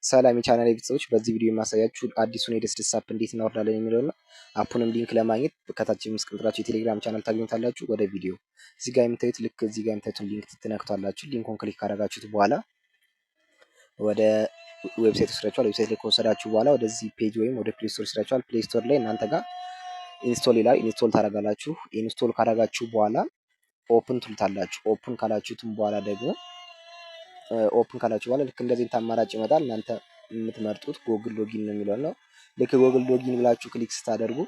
ሰላም የቻናል ቤተሰቦች፣ በዚህ ቪዲዮ የማሳያችሁ አዲሱን የደስደስ አፕ እንዴት እናወርዳለን የሚለው ነው። አፑንም ሊንክ ለማግኘት ከታች የማስቀምጥላችሁ የቴሌግራም ቻናል ታገኙታላችሁ። ወደ ቪዲዮ እዚህ ጋር የምታዩት ልክ እዚህ ጋር የምታዩትን ሊንክ ትነክቷላችሁ። ሊንኩን ክሊክ ካደረጋችሁት በኋላ ወደ ዌብሳይት ወስዳችኋል። ዌብሳይት ላይ ከወሰዳችሁ በኋላ ወደዚህ ፔጅ ወይም ወደ ፕሌይ ስቶር ወስዳችኋል። ፕሌይ ስቶር ላይ እናንተ ጋር ኢንስቶል ይላል። ኢንስቶል ታደርጋላችሁ። ኢንስቶል ካደረጋችሁ በኋላ ኦፕን ትሉታላችሁ። ኦፕን ካላችሁትም በኋላ ደግሞ ኦፕን ካላችሁ በኋላ ልክ እንደዚህ አማራጭ ይመጣል። እናንተ የምትመርጡት ጎግል ሎጊን ነው የሚለው ነው። ልክ ጎግል ሎጊን ብላችሁ ክሊክ ስታደርጉ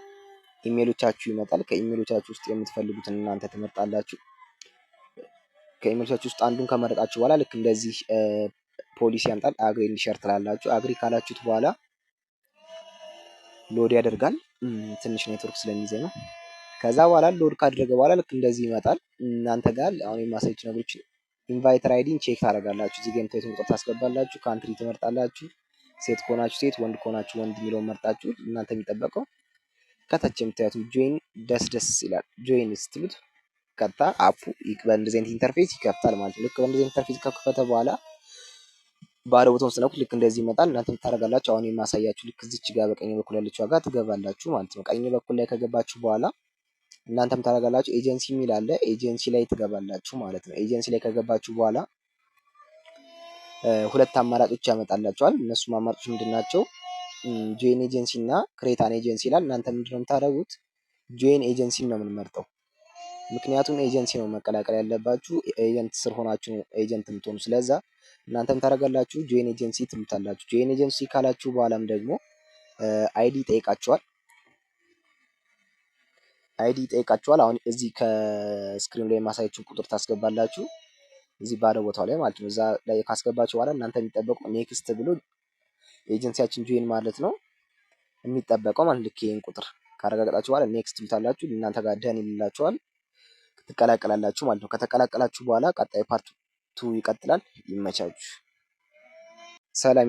ኢሜሎቻችሁ ይመጣል። ከኢሜሎቻችሁ ውስጥ የምትፈልጉትን እናንተ ትመርጣላችሁ። ከኢሜሎቻችሁ ውስጥ አንዱን ከመረጣችሁ በኋላ ልክ እንደዚህ ፖሊሲ ያምጣል። አግሪ እንዲሸር ትላላችሁ። አግሪ ካላችሁት በኋላ ሎድ ያደርጋል። ትንሽ ኔትወርክ ስለሚይዘኝ ነው። ከዛ በኋላ ሎድ ካደረገ በኋላ ልክ እንደዚህ ይመጣል። እናንተ ጋር አሁን የማሳያችሁ ነገሮች ኢንቫይተር አይዲን ቼክ ታደርጋላችሁ። እዚህ ጋር የምታዩትን ቁጥር ታስገባላችሁ። ካንትሪ ትመርጣላችሁ። ሴት ከሆናችሁ ሴት፣ ወንድ ከሆናችሁ ወንድ የሚለውን መርጣችሁ እናንተ የሚጠበቀው ከታች የምታዩት ጆይን ደስ ይላል። ጆይን ስትሉት ቀጥታ አፑ በእንደዚህ አይነት ኢንተርፌስ ይከፍታል ማለት ነው። ልክ በእንደዚህ ኢንተርፌስ ከከፈተ በኋላ ባዶ ቦታውን ስነኩት ልክ እንደዚህ ይመጣል። እናንተ ታደርጋላችሁ። አሁን የማሳያችሁ ልክ እዚች ጋር በቀኝ በኩል ያለችው ጋር ትገባላችሁ ማለት ነው። ቀኝ በኩል ላይ ከገባችሁ በኋላ እናንተም ታደርጋላችሁ። ኤጀንሲ የሚል አለ። ኤጀንሲ ላይ ትገባላችሁ ማለት ነው። ኤጀንሲ ላይ ከገባችሁ በኋላ ሁለት አማራጮች ያመጣላችኋል። እነሱም አማራጮች ምንድናቸው? ጆይን ኤጀንሲ እና ክሬት አን ኤጀንሲ ይላል። እናንተ ምንድነው የምታደርጉት? ጆይን ኤጀንሲ ነው የምንመርጠው። ምክንያቱም ኤጀንሲ ነው መቀላቀል ያለባችሁ። ኤጀንት ስር ሆናችሁ ኤጀንት የምትሆኑ። ስለዛ እናንተም ታደርጋላችሁ ጆይን ኤጀንሲ ትሉታላችሁ። ጆይን ኤጀንሲ ካላችሁ በኋላም ደግሞ አይዲ ይጠይቃችኋል። አይዲ ይጠይቃችኋል። አሁን እዚህ ከስክሪን ላይ የማሳያችሁ ቁጥር ታስገባላችሁ እዚህ ባዶ ቦታው ላይ ማለት ነው። እዛ ላይ ካስገባችሁ በኋላ እናንተ የሚጠበቀው ኔክስት ብሎ ኤጀንሲያችን ጆይን ማለት ነው የሚጠበቀው ማለት ልክ ይሄን ቁጥር ካረጋገጣችሁ በኋላ ኔክስት ትሉታላችሁ። እናንተ ጋር ደን ይላችኋል። ትቀላቀላላችሁ ማለት ነው። ከተቀላቀላችሁ በኋላ ቀጣይ ፓርት 2 ይቀጥላል። ይመቻችሁ። ሰላም።